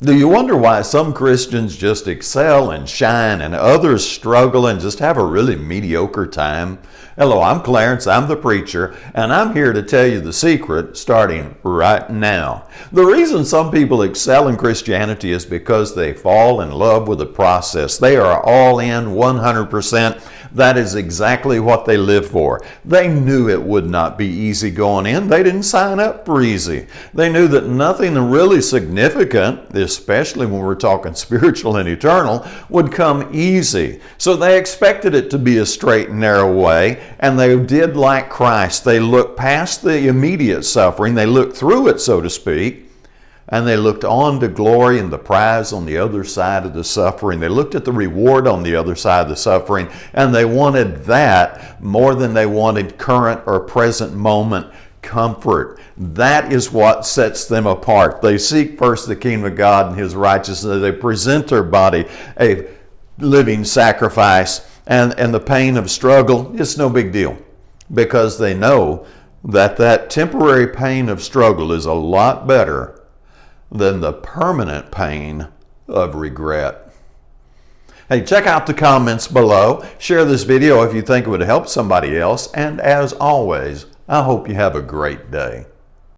Do you wonder why some Christians just excel and shine and others struggle and just have a really mediocre time? Hello, I'm Clarence, I'm the preacher, and I'm here to tell you the secret starting right now. The reason some people excel in Christianity is because they fall in love with the process. They are all in 100%. That is exactly what they live for. They knew it would not be easy going in. They didn't sign up for easy. They knew that nothing really significant, especially when we're talking spiritual and eternal, would come easy. So they expected it to be a straight and narrow way, and they did like Christ. They looked past the immediate suffering. They looked through it, so to speak, and they looked on to glory and the prize on the other side of the suffering. They looked at the reward on the other side of the suffering, and they wanted that more than they wanted current or present moment comfort. That is what sets them apart. They seek first the kingdom of God and His righteousness. They present their body a living sacrifice, and the pain of struggle is no big deal, because they know that that temporary pain of struggle is a lot better than the permanent pain of regret. Hey, check out the comments below. Share this video if you think it would help somebody else. And as always, I hope you have a great day.